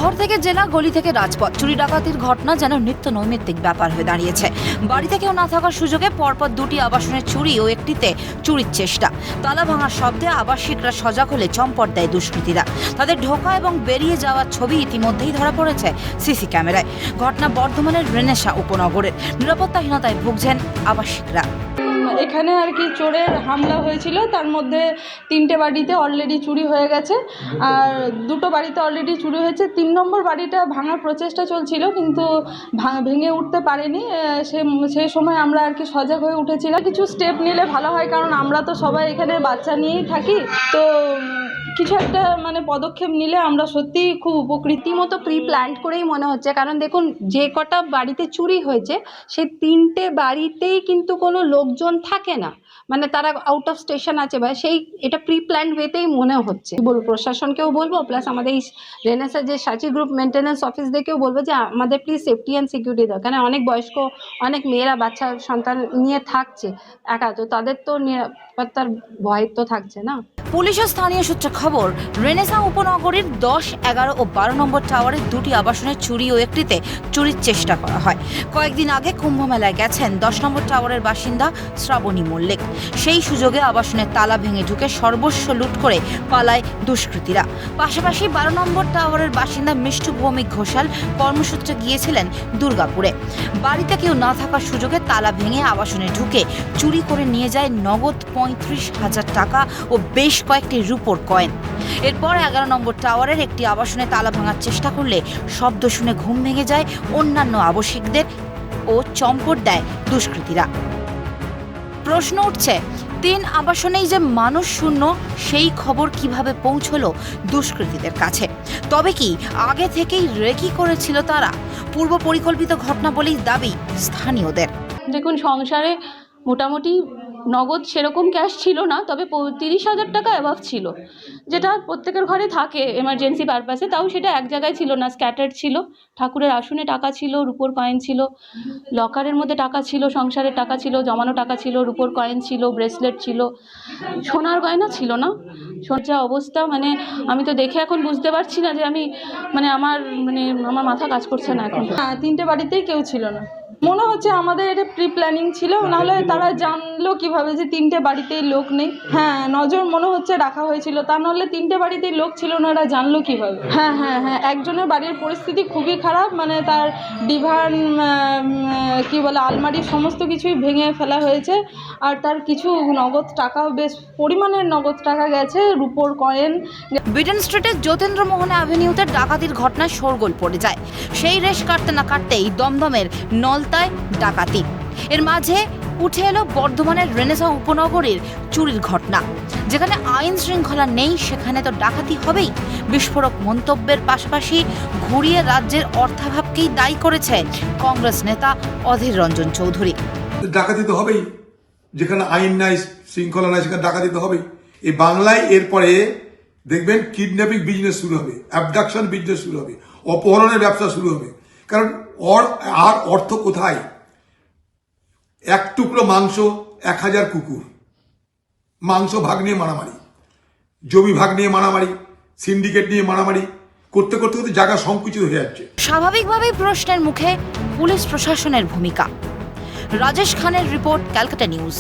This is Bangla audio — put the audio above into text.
শহর থেকে জেলা, গলি থেকে রাজপথ, চুরি ডাকাতির ঘটনা যেন নিত্য নৈমিত্তিক ব্যাপার হয়ে দাঁড়িয়েছে। বাড়িতে কেউ না থাকার সুযোগে পরপর দুটি আবাসনের চুরি ও একটিতে চুরির চেষ্টা। তালা ভাঙার শব্দে আবাসিকরা সজাগ হলে চম্পট দেয় দুষ্কৃতীরা। তাদের ঢোকা এবং বেরিয়ে যাওয়ার ছবি ইতিমধ্যেই ধরা পড়েছে সিসি ক্যামেরায়। ঘটনা বর্ধমানের রেনেসা উপনগরের। নিরাপত্তাহীনতায় ভুগছেন আবাসিকরা। এখানে আর কি চোরের হামলা হয়েছিল, তার মধ্যে 3টে বাড়িতে অলরেডি চুরি হয়ে গেছে আর 2টো বাড়িতে অলরেডি চুরি হয়েছে। 3 নম্বর বাড়িটা ভাঙার প্রচেষ্টা চলছিল, কিন্তু ভেঙে উঠতে পারেনি। সেই সময় আমরা আর কি সজাগ হয়ে উঠেছিলাম। কিছু স্টেপ নিলে ভালো হয়, কারণ আমরা তো সবাই এখানে বাচ্চা নিয়েই থাকি, তো কিছু একটা পদক্ষেপ নিলে আমরা সত্যিই খুব উপকৃত। মতো প্রি প্ল্যান্ড করেই মনে হচ্ছে, কারণ দেখুন যে কটা বাড়িতে চুরি হয়েছে সেই 3টে বাড়িতেই কিন্তু কোনো লোকজন থাকে না, তারা আউট অফ স্টেশন আছে বা এটা প্রি প্ল্যান্ড ওয়েতেই মনে হচ্ছে। বলবো প্রশাসনকেও বলবো, প্লাস আমাদের এই রেনেসার যে সাচি গ্রুপ মেনটেন্যান্স অফিসদেরকেও বলবো যে আমাদের প্লিজ সেফটি অ্যান্ড সিকিউরিটি দরকার। অনেক বয়স্ক, অনেক মেয়েরা বাচ্চা সন্তান নিয়ে থাকছে একা, তো তাদের তো নিরাপত্তার ভয় তো থাকছে না। পুলিশ ও স্থানীয় সূত্রে খবর, রেনেসা উপনগরীর 10, 11 ও 12 নম্বর টাওয়ারের 2টি আবাসনের চুরি ও একটিতে চুরির চেষ্টা করা হয়। কয়েকদিন আগে কুম্ভ মেলায় গেছেন 10 নম্বর টাওয়ারের বাসিন্দা শ্রাবণী মল্লিক। সেই সুযোগে আবাসনের তালা ভেঙে ঢুকে সর্বস্ব লুট করে পালায় দুষ্কৃতীরা। পাশাপাশি 12 নম্বর টাওয়ারের বাসিন্দা মিষ্টু ভৌমিক ঘোষাল কর্মসূত্রে গিয়েছিলেন দুর্গাপুরে। বাড়িতে কেউ না থাকার সুযোগে তালা ভেঙে আবাসনে ঢুকে চুরি করে নিয়ে যায় নগদ 35,000 টাকা ও বেশ কয়েকটি রূপোর কয়েন। এরপর 11 নম্বর টাওয়ারের একটি আবাসনে তালা ভাঙার চেষ্টা করলে শব্দ শুনে ঘুম ভেঙে যায় অন্যান্য আবাসিকদের ও চম্পট দেয় দুষ্কৃতীরা। প্রশ্ন উঠছে, 3 আবাসনেই যে মানুষ শূন্য, সেই খবর কিভাবে পৌঁছলো দুষ্কৃতীদের কাছে? তবে কি আগে থেকেই রেকি করেছিল তারা? পূর্ব পরিকল্পিত ঘটনা বলেই দাবি স্থানীয়দের। দেখুন, সংসারে মোটামুটি নগদ সেরকম ক্যাশ ছিল না, তবে 30,000 টাকা অ্যাবাভ ছিল, যেটা প্রত্যেকের ঘরে থাকে এমার্জেন্সি পারপাসে। তাও সেটা এক জায়গায় ছিল না, স্ক্যাটার্ড ছিল। ঠাকুরের আসনে টাকা ছিল, রূপোর কয়েন ছিল, লকারের মধ্যে টাকা ছিল, সংসারের টাকা ছিল, জমানো টাকা ছিল, রূপোর কয়েন ছিল, ব্রেসলেট ছিল, সোনার গয়না ছিল না। যা অবস্থা, আমি তো দেখে এখন বুঝতে পারছি না যে আমি আমার মাথা কাজ করছে না এখন। 3টে বাড়িতেই কেউ ছিল না। মনে হচ্ছে আমাদের এটা প্রি প্ল্যানিং ছিল, নাহলে তারা জানলো কিভাবে যে 3টে বাড়িতেই লোক নেই? হ্যাঁ, নজর মনে হচ্ছে রাখা হয়েছিল, তা নাহলে 3টে বাড়িতেই লোক ছিল না, এরা জানলো কিভাবে? হ্যাঁ, একজনের বাড়ির পরিস্থিতি খুবই খারাপ, তার ডিভান আলমারি সমস্ত কিছুই ভেঙে ফেলা হয়েছে, আর তার কিছু নগদ টাকাও, বেশ পরিমাণের নগদ টাকা গেছে, রূপোর কয়েন। বিডেন স্ট্রিটের জ্যোতিন্দ্র মোহন অ্যাভিনিউতে ডাকাতির ঘটনায় শোরগোল পড়ে যায়। সেই রেশ কাটতে না কাটতেই দমদমের নলতায় ডাকাতি। এর মাঝে উঠে এলো বর্ধমানের রেনেসা উপনগরীর চুরির ঘটনা। যেখানে আইন শৃঙ্খলা নেই, সেখানে তো ডাকাতি হবেই। বিস্ফোরক মন্তব্যের পাশাপাশি ঘুরিয়ে রাজ্যের অর্থাভাবকেই দায়ী করেছে কংগ্রেস নেতা অধীর রঞ্জন চৌধুরী। ডাকাতি তো হবেই, যেখানে আইন নাই, শৃঙ্খলা নাই, সেখানে ডাকাতি তো হবেই। এই বাংলায় এরপরে দেখবেন কিডন্যাপিং বিজনেস শুরু হবে, অ্যাবডাকশন বিজনেস শুরু হবে, অপহরণের ব্যবসা শুরু হবে। কারণ আর অর্থ কোথায়? 1 টুকরো মাংস, 1000 কুকুর। মাংস ভাগ নিয়ে মারামারি, জমি ভাগ নিয়ে মারামারি, সিন্ডিকেট নিয়ে মারামারি করতে করতে জায়গা সংকুচিত হয়ে যাচ্ছে। স্বাভাবিকভাবেই প্রশ্নের মুখে পুলিশ প্রশাসনের ভূমিকা। রাজেশ খানের রিপোর্ট, ক্যালকাটা নিউজ।